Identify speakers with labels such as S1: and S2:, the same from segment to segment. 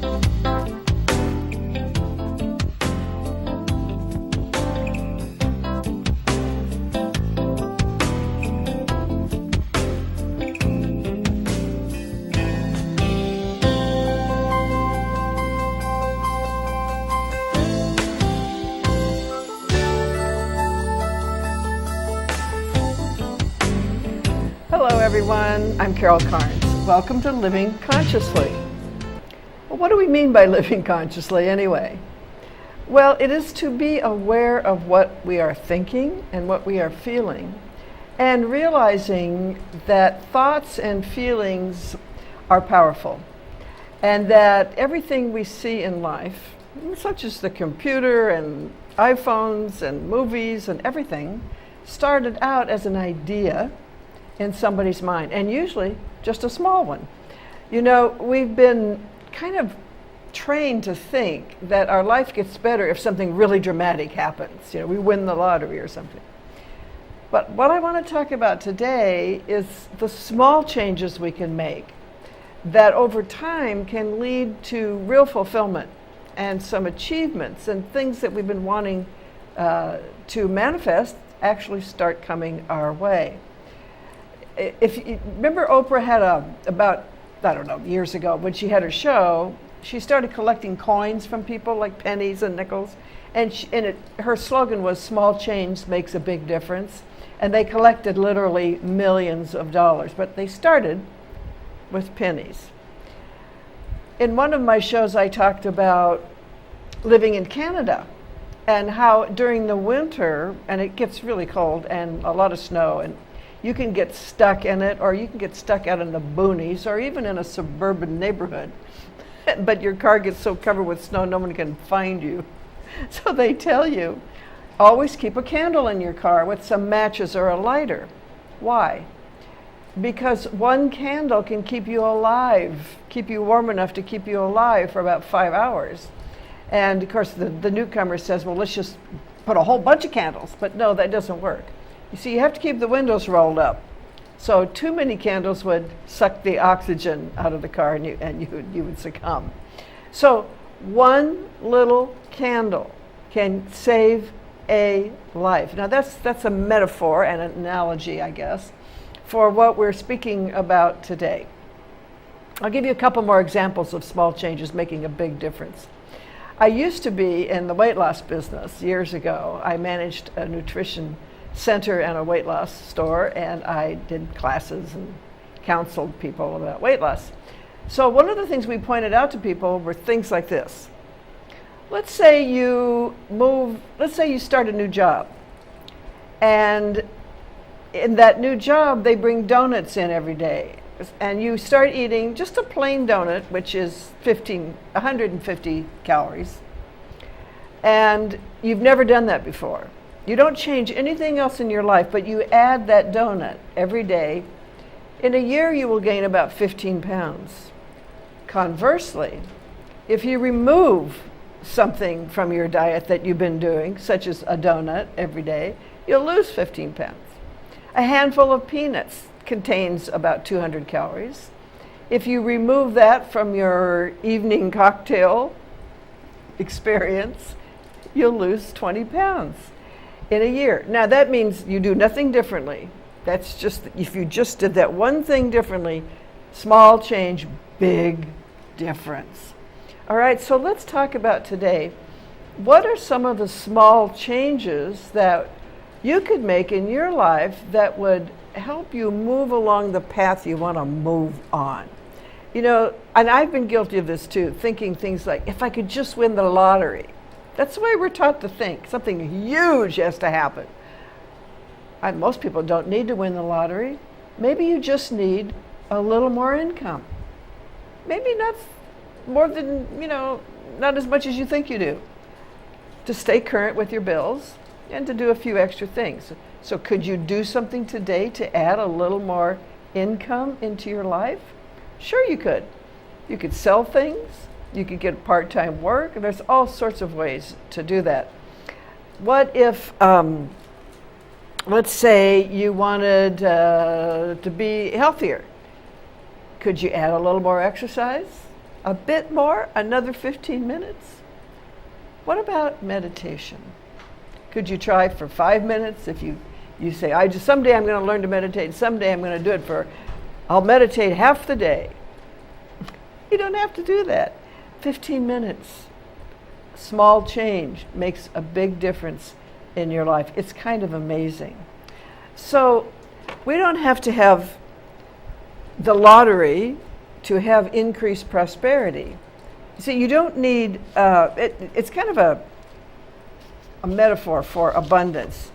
S1: Hello everyone, I'm Carnes. Welcome to Living Consciously. Well, what do we mean by living consciously anyway? Well, it is to be aware of what we are thinking and what we are feeling, and realizing that thoughts and feelings are powerful, and that everything we see in life, such as the computer and iPhones and movies and everything, started out as an idea in somebody's mind, and usually just a small one. You know, we've been kind of trained to think that our life gets better if something really dramatic happens. You know, we win the lottery or something. But what I want to talk about today is the small changes we can make that over time can lead to real fulfillment and some achievements and things that we've been wanting to manifest actually start coming our way. If you remember, Oprah had about, I don't know, years ago when she had her show, she started collecting coins from people, like pennies and nickels, and her slogan was "Small change makes a big difference," and they collected literally millions of dollars, but they started with pennies. In one of my shows, I talked about living in Canada and how during the winter, and it gets really cold and a lot of snow, and you can get stuck in it, or you can get stuck out in the boonies, or even in a suburban neighborhood. But your car gets so covered with snow, no one can find you. So they tell you, always keep a candle in your car with some matches or a lighter. Why? Because one candle can keep you alive, keep you warm enough to keep you alive for about 5 hours. And of course, the newcomer says, well, let's just put a whole bunch of candles. But no, that doesn't work. You see, you have to keep the windows rolled up. So too many candles would suck the oxygen out of the car, and you would succumb. So one little candle can save a life. Now that's a metaphor and an analogy, I guess, for what we're speaking about today. I'll give you a couple more examples of small changes making a big difference. I used to be in the weight loss business years ago. I managed a nutrition center and a weight loss store, and I did classes and counseled people about weight loss. So one of the things we pointed out to people were things like this. Let's say you start a new job, and in that new job they bring donuts in every day, and you start eating just a plain donut, which is 150 calories, and you've never done that before. You don't change anything else in your life, but you add that donut every day. In a year, you will gain about 15 pounds. Conversely, if you remove something from your diet that you've been doing, such as a donut every day, you'll lose 15 pounds. A handful of peanuts contains about 200 calories. If you remove that from your evening cocktail experience, you'll lose 20 pounds. In a year. Now that means you do nothing differently. That's just, if you just did that one thing differently, small change, big difference. All right, so let's talk about today. What are some of the small changes that you could make in your life that would help you move along the path you want to move on? You know, and I've been guilty of this too, thinking things like, if I could just win the lottery. That's the way we're taught to think. Something huge has to happen. Most people don't need to win the lottery. Maybe you just need a little more income. Maybe not more than, not as much as you think you do. To stay current with your bills and to do a few extra things. So could you do something today to add a little more income into your life? Sure you could. You could sell things. You could get part-time work. There's all sorts of ways to do that. What if, let's say you wanted to be healthier? Could you add a little more exercise? A bit more, another 15 minutes? What about meditation? Could you try for 5 minutes if you say, someday I'm going to learn to meditate, someday I'm going to do it I'll meditate half the day. You don't have to do that. 15 minutes. Small change makes a big difference in your life. It's kind of amazing. So we don't have to have the lottery to have increased prosperity. See, you don't need, it's kind of a metaphor for abundance.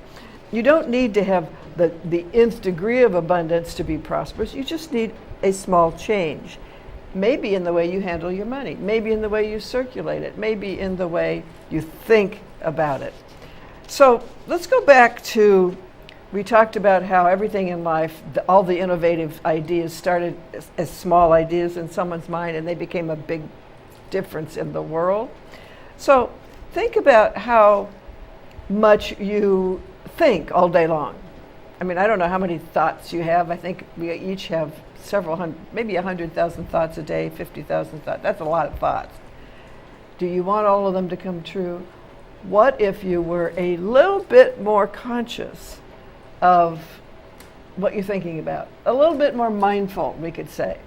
S1: You don't need to have the nth degree of abundance to be prosperous. You just need a small change. Maybe in the way you handle your money, maybe in the way you circulate it, maybe in the way you think about it. So let's go back to, we talked about how everything in life, all the innovative ideas started as small ideas in someone's mind and they became a big difference in the world. So think about how much you think all day long. I mean, I don't know how many thoughts you have. I think we each have several hundred, maybe 100,000 thoughts a day, 50,000 thoughts. That's a lot of thoughts. Do you want all of them to come true? What if you were a little bit more conscious of what you're thinking about? A little bit more mindful, we could say.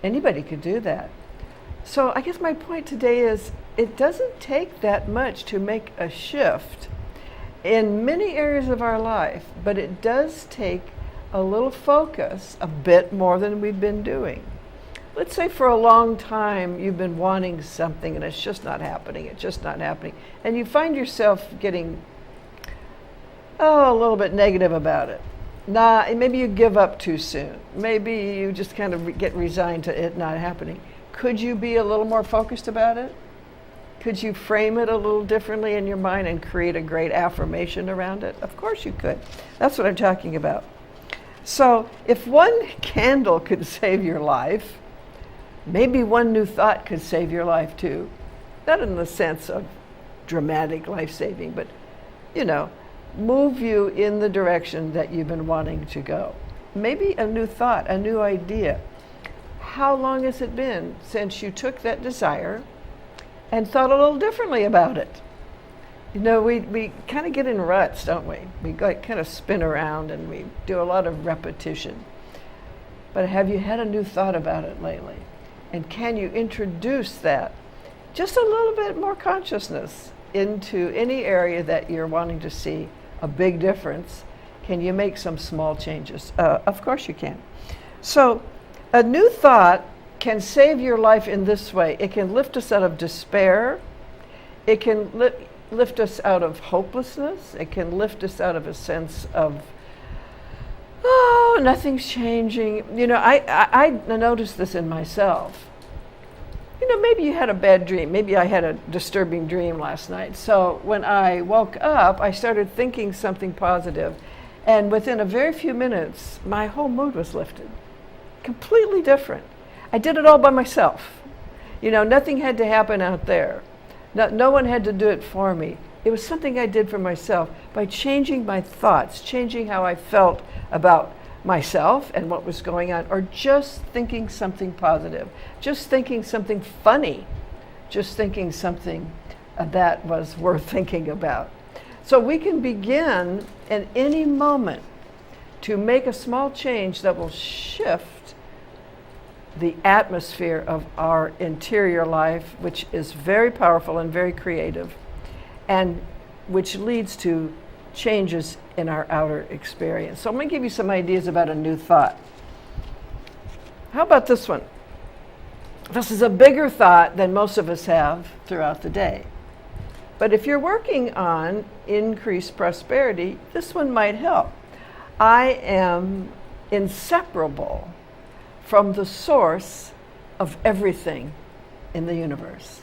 S1: Anybody could do that. So I guess my point today is it doesn't take that much to make a shift in many areas of our life, but it does take a little focus, a bit more than we've been doing. Let's say for a long time you've been wanting something and it's just not happening, and you find yourself getting a little bit negative about it. Maybe you give up too soon. Maybe you just kind of get resigned to it not happening. Could you be a little more focused about it? Could you frame it a little differently in your mind and create a great affirmation around it? Of course you could. That's what I'm talking about. So if one candle could save your life, maybe one new thought could save your life too. Not in the sense of dramatic life-saving, but, move you in the direction that you've been wanting to go. Maybe a new thought, a new idea. How long has it been since you took that desire and thought a little differently about it? We kind of get in ruts, don't we? We kind of spin around and we do a lot of repetition. But have you had a new thought about it lately? And can you introduce that, just a little bit more consciousness into any area that you're wanting to see a big difference? Can you make some small changes? Of course you can. So a new thought can save your life in this way. It can lift us out of despair. It can lift us out of hopelessness. It can lift us out of a sense of, nothing's changing. I noticed this in myself. Maybe you had a bad dream. Maybe I had a disturbing dream last night. So when I woke up, I started thinking something positive. And within a very few minutes, my whole mood was lifted. Completely different. I did it all by myself. Nothing had to happen out there. No one had to do it for me. It was something I did for myself by changing my thoughts, changing how I felt about myself and what was going on, or just thinking something positive, just thinking something funny, just thinking something that was worth thinking about. So we can begin at any moment to make a small change that will shift the atmosphere of our interior life, which is very powerful and very creative, and which leads to changes in our outer experience. So I'm going to give you some ideas about a new thought. How about this one? This is a bigger thought than most of us have throughout the day. But if you're working on increased prosperity, this one might help. I am inseparable from the source of everything in the universe.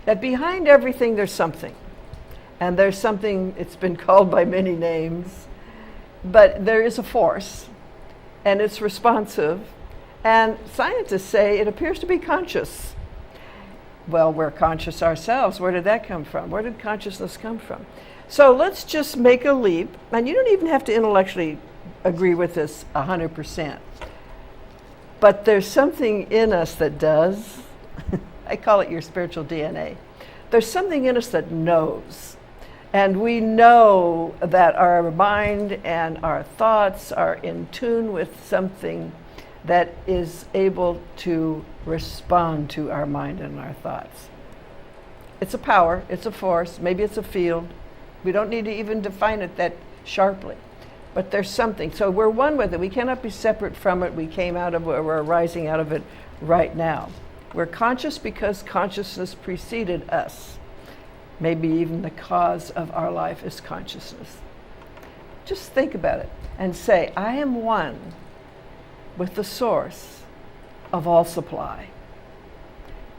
S1: That behind everything there's something. And there's something, it's been called by many names, but there is a force, and it's responsive, and scientists say it appears to be conscious. Well, we're conscious ourselves. Where did that come from? Where did consciousness come from? So let's just make a leap, and you don't even have to intellectually agree with this 100%. But there's something in us that does. I call it your spiritual DNA. There's something in us that knows. And we know that our mind and our thoughts are in tune with something that is able to respond to our mind and our thoughts. It's a power, it's a force, maybe it's a field. We don't need to even define it that sharply. But there's something. So we're one with it. We cannot be separate from it. We came out of it, we're arising out of it right now. We're conscious because consciousness preceded us. Maybe even the cause of our life is consciousness. Just think about it and say, I am one with the source of all supply.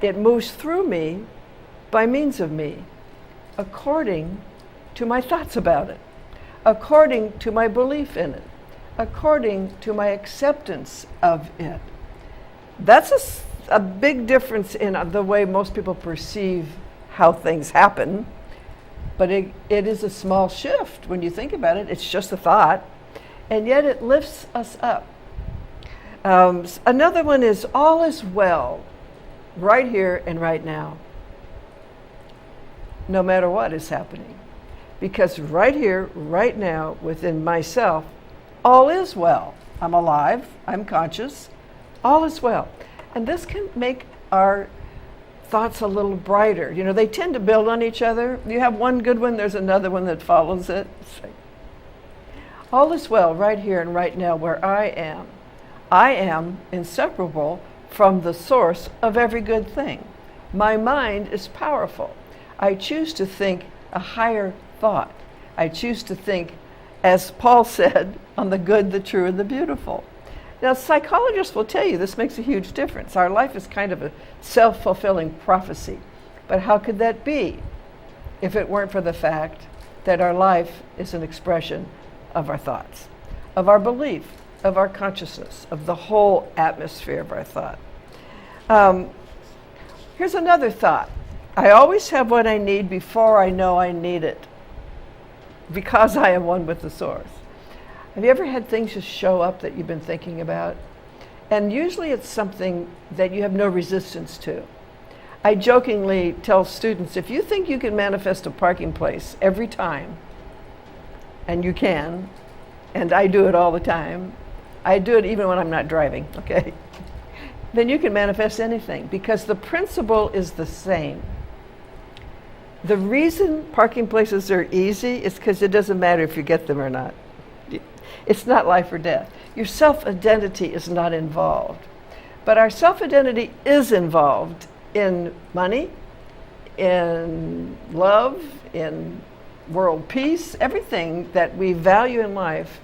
S1: It moves through me by means of me, according to my thoughts about it, according to my belief in it, according to my acceptance of it. That's a big difference in the way most people perceive how things happen, but it is a small shift when you think about it. It's just a thought, and yet it lifts us up. Another one is all is well, right here and right now, no matter what is happening. Because right here, right now, within myself, all is well. I'm alive, I'm conscious, all is well. And this can make our thoughts a little brighter. You know, they tend to build on each other. You have one good one, there's another one that follows it. All is well right here and right now where I am. I am inseparable from the source of every good thing. My mind is powerful. I choose to think a higher thought. I choose to think, as Paul said, on the good, the true, and the beautiful. Now, psychologists will tell you this makes a huge difference. Our life is kind of a self-fulfilling prophecy. But how could that be if it weren't for the fact that our life is an expression of our thoughts, of our belief, of our consciousness, of the whole atmosphere of our thought? Here's another thought. I always have what I need before I know I need it, because I am one with the source. Have you ever had things just show up that you've been thinking about? And usually it's something that you have no resistance to. I jokingly tell students, if you think you can manifest a parking place every time, and you can, and I do it all the time, I do it even when I'm not driving, okay? Then you can manifest anything, because the principle is the same. The reason parking places are easy is because it doesn't matter if you get them or not. It's not life or death. Your self-identity is not involved. But our self-identity is involved in money, in love, in world peace. Everything that we value in life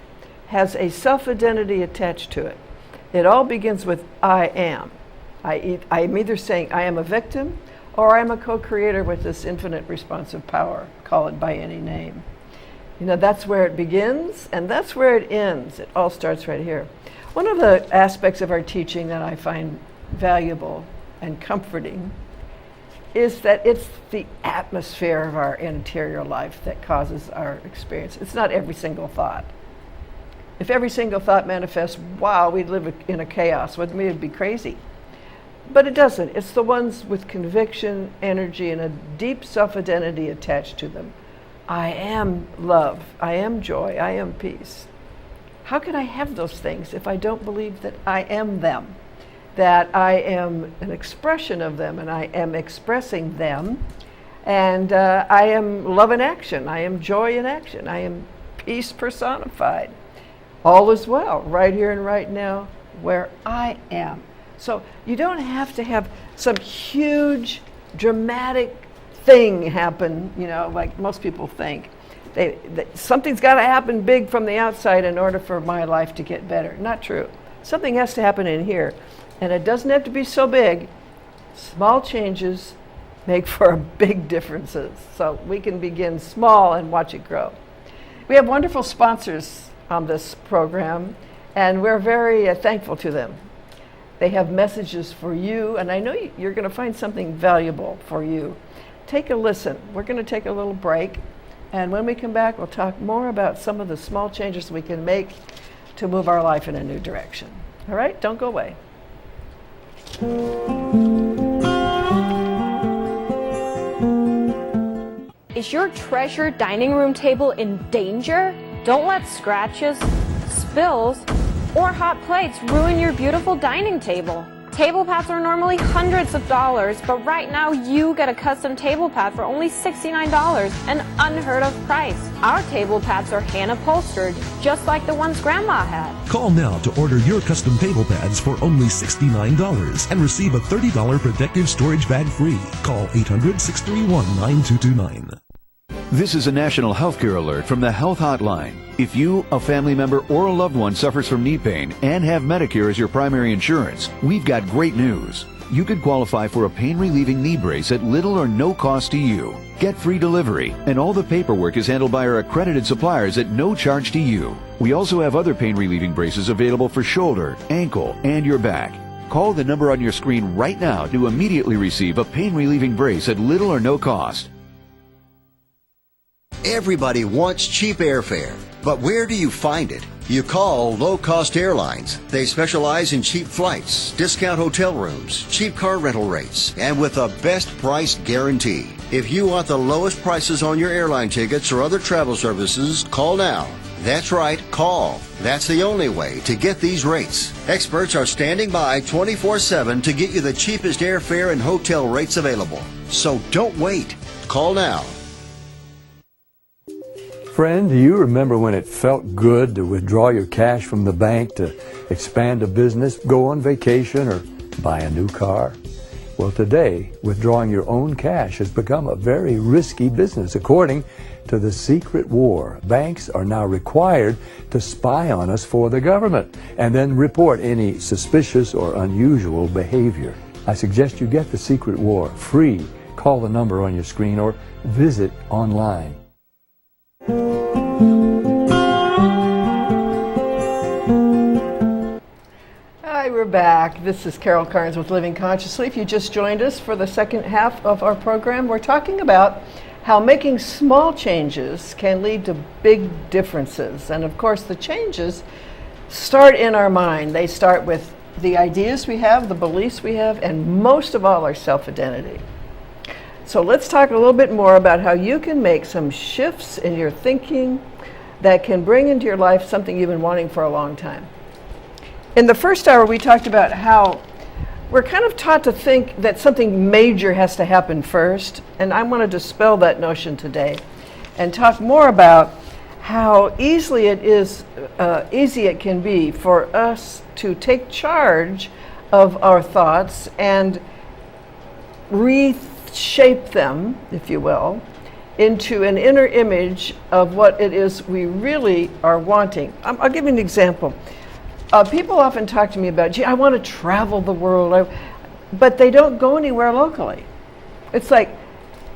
S1: has a self-identity attached to it. It all begins with I am. I'm either saying I am a victim or I'm a co-creator with this infinite responsive power. Call it by any name. You know, that's where it begins, and that's where it ends. It all starts right here. One of the aspects of our teaching that I find valuable and comforting is that it's the atmosphere of our interior life that causes our experience. It's not every single thought. If every single thought manifests, wow, we'd live in a chaos, wouldn't we? It'd be crazy. But it doesn't. It's the ones with conviction, energy, and a deep self-identity attached to them. I am love, I am joy, I am peace. How can I have those things if I don't believe that I am them, that I am an expression of them and I am expressing them, and I am love in action, I am joy in action, I am peace personified. All is well, right here and right now, where I am. So you don't have to have some huge, dramatic thing happen, you know, like most people think. Something's got to happen big from the outside in order for my life to get better. Not true. Something has to happen in here, and it doesn't have to be so big. Small changes make for big differences. So we can begin small and watch it grow. We have wonderful sponsors on this program, and we're very thankful to them. They have messages for you, and I know you're going to find something valuable for you. Take a listen. We're going to take a little break, and when we come back, we'll talk more about some of the small changes we can make to move our life in a new direction. All right? Don't go away.
S2: Is your treasured dining room table in danger? Don't let scratches, spills, or hot plates ruin your beautiful dining table. Table pads are normally hundreds of dollars, but right now you get a custom table pad for only $69, an unheard of price. Our table pads are hand upholstered, just like the ones Grandma had.
S3: Call now to order your custom table pads for only $69 and receive a $30 protective storage bag free. Call 800-631-9229.
S4: This is a national healthcare alert from the Health Hotline. If you, a family member, or a loved one suffers from knee pain and have Medicare as your primary insurance, we've got great news. You could qualify for a pain-relieving knee brace at little or no cost to you. Get free delivery, and all the paperwork is handled by our accredited suppliers at no charge to you. We also have other pain-relieving braces available for shoulder, ankle, and your back. Call the number on your screen right now to immediately receive a pain-relieving brace at little or no cost.
S5: Everybody wants cheap airfare, but where do you find it? You call Low Cost Airlines. They specialize in cheap flights, discount hotel rooms, cheap car rental rates, and with a best price guarantee. If you want the lowest prices on your airline tickets or other travel services, call now. That's right, call. That's the only way to get these rates. Experts are standing by 24/7 to get you the cheapest airfare and hotel rates available. So don't wait. Call now.
S6: Friend, do you remember when it felt good to withdraw your cash from the bank to expand a business, go on vacation, or buy a new car? Well, today, withdrawing your own cash has become a very risky business. According to the secret war, banks are now required to spy on us for the government and then report any suspicious or unusual behavior. I suggest you get the secret war free. Call the number on your screen or visit online.
S1: Hi, we're back. This is Carol Carnes with Living Consciously. If you just joined us for the second half of our program, we're talking about how making small changes can lead to big differences. And of course, the changes start in our mind. They start with the ideas we have, the beliefs we have, and most of all, our self-identity. So let's talk a little bit more about how you can make some shifts in your thinking that can bring into your life something you've been wanting for a long time. In the first hour, we talked about how we're kind of taught to think that something major has to happen first, and I want to dispel that notion today and talk more about how easy it can be for us to take charge of our thoughts and reshape them, if you will, into an inner image of what it is we really are wanting. I'll give you an example. People often talk to me about, gee, I want to travel the world, but they don't go anywhere locally. It's like,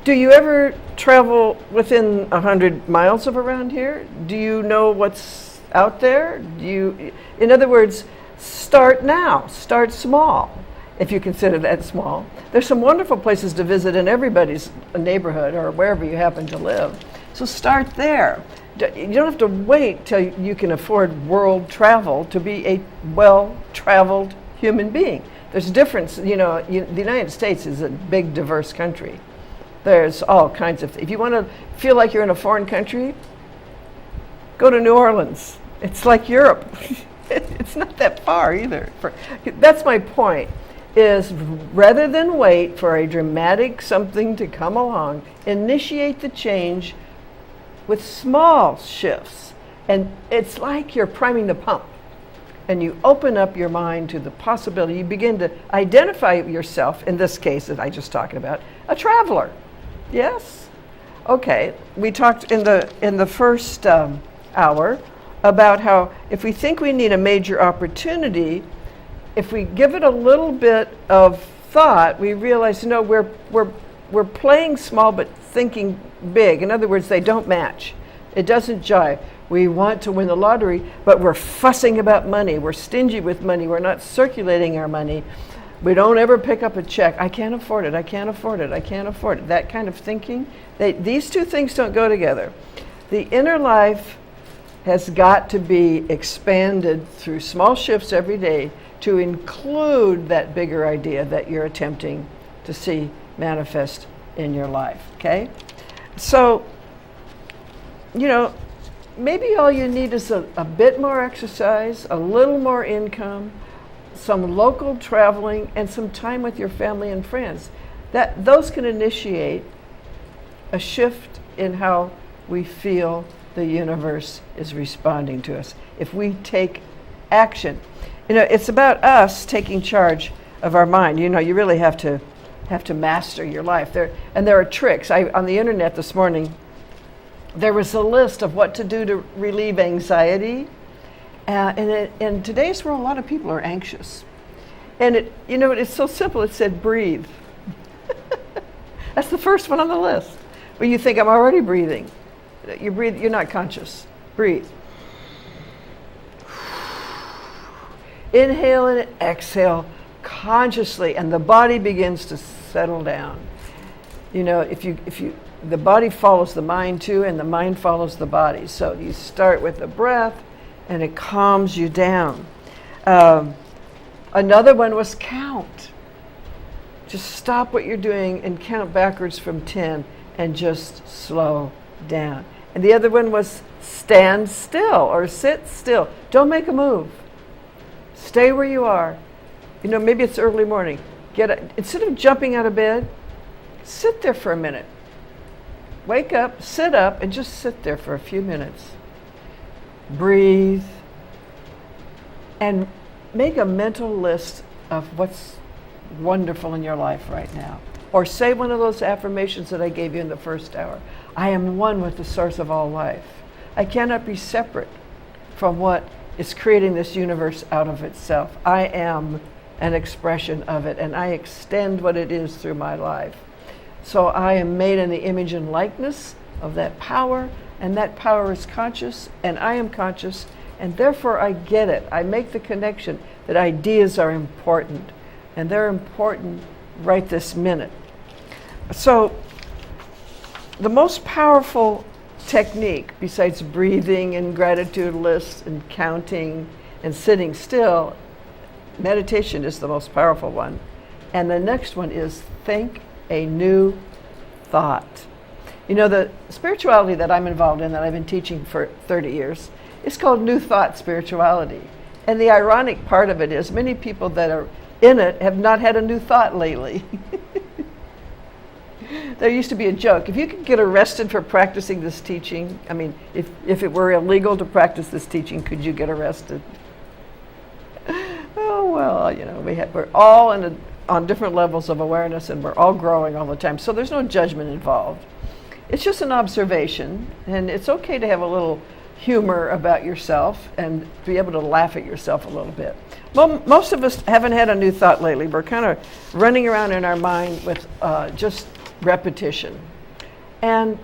S1: do you ever travel within 100 miles of around here? Do you know what's out there? In other words, start now, start small, if you consider that small. There's some wonderful places to visit in everybody's neighborhood or wherever you happen to live. So start there. You don't have to wait till you can afford world travel to be a well-traveled human being. There's a difference, the United States is a big, diverse country. There's all kinds of things. If you want to feel like you're in a foreign country, go to New Orleans. It's like Europe. It's not that far either. That's my point, is rather than wait for a dramatic something to come along, initiate the change with small shifts. And it's like you're priming the pump. And you open up your mind to the possibility. You begin to identify yourself, in this case that I just talked about, a traveler. Yes? Okay. We talked in the first hour about how if we think we need a major opportunity, if we give it a little bit of thought, we realize, we're playing small but thinking big. In other words, they don't match. It doesn't jive. We want to win the lottery, but we're fussing about money. We're stingy with money. We're not circulating our money. We don't ever pick up a check. I can't afford it. I can't afford it. I can't afford it. That kind of thinking. These two things don't go together. The inner life has got to be expanded through small shifts every day to include that bigger idea that you're attempting to see manifest in your life, okay? So, maybe all you need is a bit more exercise, a little more income, some local traveling, and some time with your family and friends. Those can initiate a shift in how we feel the universe is responding to us if we take action. It's about us taking charge of our mind. You really have to master your life. There are tricks. On the internet this morning, there was a list of what to do to relieve anxiety. And in today's world, a lot of people are anxious. And it's so simple. It said, breathe. That's the first one on the list. But you think, I'm already breathing. You breathe, you're not conscious. Breathe. Inhale and exhale consciously, and the body begins to settle down. The body follows the mind too, and the mind follows the body. So you start with the breath, and it calms you down. Another one was count. Just stop what you're doing and count backwards from 10 and just slow down. And the other one was stand still or sit still. Don't make a move. Stay where you are. Maybe it's early morning. Instead of jumping out of bed, sit there for a minute. Wake up, sit up, and just sit there for a few minutes. Breathe. And make a mental list of what's wonderful in your life right now. Or say one of those affirmations that I gave you in the first hour. I am one with the source of all life. I cannot be separate from what is creating this universe out of itself. I am an expression of it, and I extend what it is through my life. So I am made in the image and likeness of that power, and that power is conscious, and I am conscious, and therefore I get it. I make the connection that ideas are important, and they're important right this minute. So the most powerful technique, besides breathing and gratitude lists and counting and sitting still, meditation is the most powerful one. And the next one is think a new thought. The spirituality that I'm involved in, that I've been teaching for 30 years, is called New Thought spirituality. And the ironic part of it is many people that are in it have not had a new thought lately. There used to be a joke. If you could get arrested for practicing this teaching, if it were illegal to practice this teaching, could you get arrested? Oh, well, we're all on different levels of awareness, and we're all growing all the time. So there's no judgment involved. It's just an observation, and it's okay to have a little humor about yourself and be able to laugh at yourself a little bit. Well, most of us haven't had a new thought lately. We're kind of running around in our mind with just repetition. And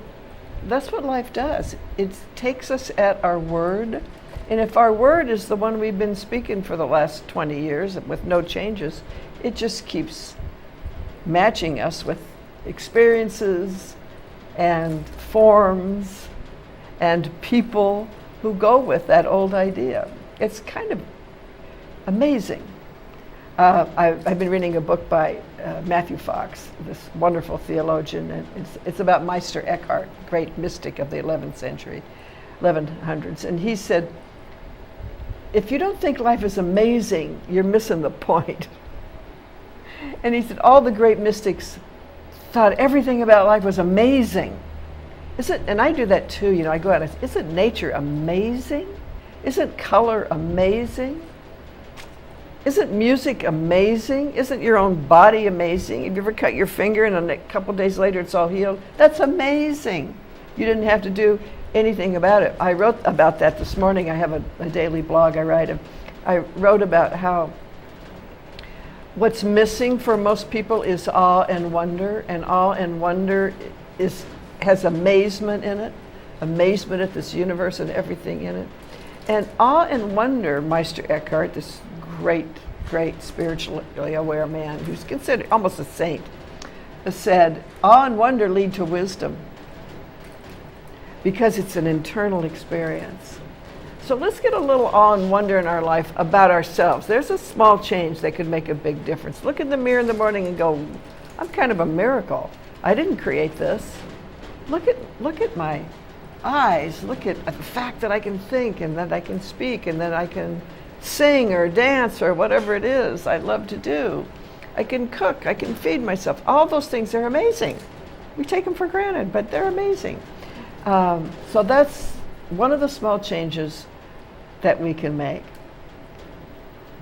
S1: that's what life does. It takes us at our word. And if our word is the one we've been speaking for the last 20 years with no changes, it just keeps matching us with experiences and forms and people who go with that old idea. It's kind of amazing. I've been reading a book by Matthew Fox, this wonderful theologian, and it's about Meister Eckhart, great mystic of the 11th century, 1100s. And he said, if you don't think life is amazing, you're missing the point. And he said all the great mystics thought everything about life was amazing. And I do that too, I go out and say, isn't nature amazing? Isn't color amazing? Isn't music amazing? Isn't your own body amazing? Have you ever cut your finger and a couple days later it's all healed? That's amazing. You didn't have to do anything about it. I wrote about that this morning. I have a daily blog I write. I wrote about how what's missing for most people is awe and wonder, and awe and wonder has amazement in it, amazement at this universe and everything in it. And awe and wonder, Meister Eckhart, this great spiritually aware man who's considered almost a saint, said, awe and wonder lead to wisdom because it's an internal experience. So let's get a little awe and wonder in our life about ourselves. There's a small change that could make a big difference. Look in the mirror in the morning and go, I'm kind of a miracle. I didn't create this. Look at my eyes. Look at the fact that I can think and that I can speak and that I can sing or dance or whatever it is I love to do. I can cook. I can feed myself. All those things are amazing. We take them for granted, but they're amazing. So that's one of the small changes that we can make.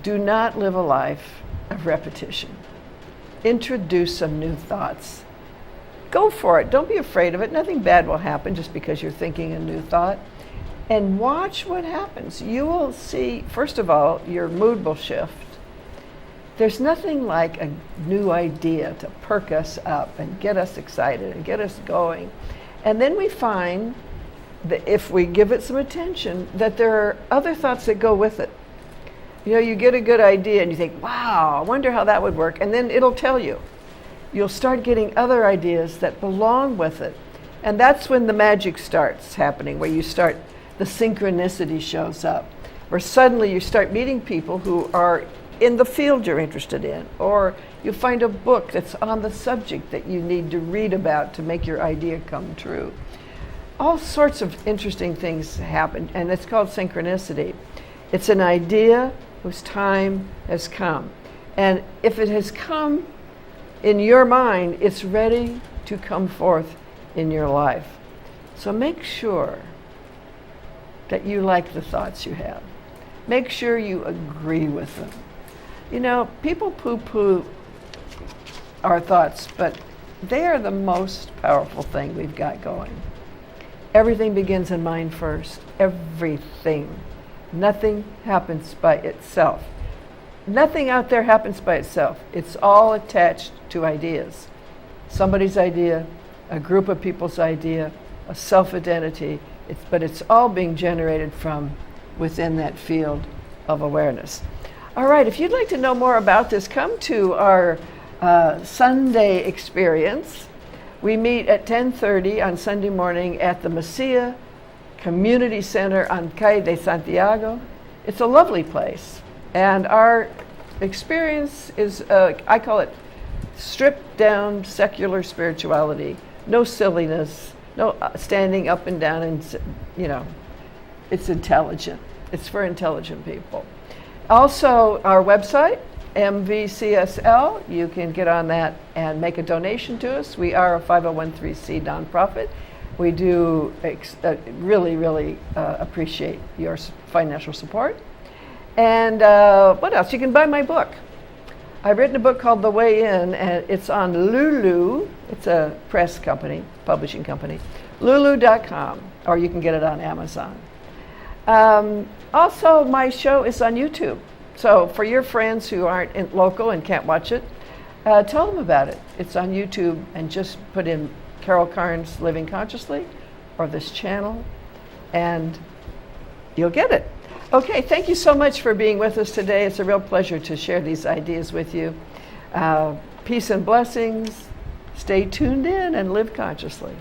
S1: Do not live a life of repetition. Introduce some new thoughts. Go for it. Don't be afraid of it. Nothing bad will happen just because you're thinking a new thought. And watch what happens. You will see, first of all, your mood will shift. There's nothing like a new idea to perk us up and get us excited and get us going. And then we find that if we give it some attention, that there are other thoughts that go with it. You know, you get a good idea and you think, wow, I wonder how that would work. And then it'll tell you. You'll start getting other ideas that belong with it. And that's when the magic starts happening, where the synchronicity shows up, where suddenly you start meeting people who are in the field you're interested in, or you find a book that's on the subject that you need to read about to make your idea come true. All sorts of interesting things happen, and it's called synchronicity. It's an idea whose time has come. And if it has come in your mind, it's ready to come forth in your life. So make sure that you like the thoughts you have. Make sure you agree with them. You know, people poo-poo our thoughts, but they are the most powerful thing we've got going. Everything begins in mind first. Everything. Nothing happens by itself. Nothing out there happens by itself. It's all attached to ideas. Somebody's idea, a group of people's idea, a self-identity, but it's all being generated from within that field of awareness. All right, if you'd like to know more about this, come to our Sunday experience. We meet at 10:30 on Sunday morning at the Mesilla Community Center on Calle de Santiago. It's a lovely place. And our experience is, I call it stripped down secular spirituality. No silliness, no standing up and down and, you know, it's intelligent. It's for intelligent people. Also, our website, MVCSL, you can get on that and make a donation to us. We are a 501(c) nonprofit. We do really appreciate your financial support. And what else? You can buy my book. I've written a book called The Way In, and it's on Lulu. It's a press company, publishing company, lulu.com, or you can get it on Amazon. Also, my show is on YouTube. So for your friends who aren't local and can't watch it, tell them about it. It's on YouTube, and just put in Carol Carnes Living Consciously or this channel, and you'll get it. Okay, thank you so much for being with us today. It's a real pleasure to share these ideas with you. Peace and blessings. Stay tuned in and live consciously.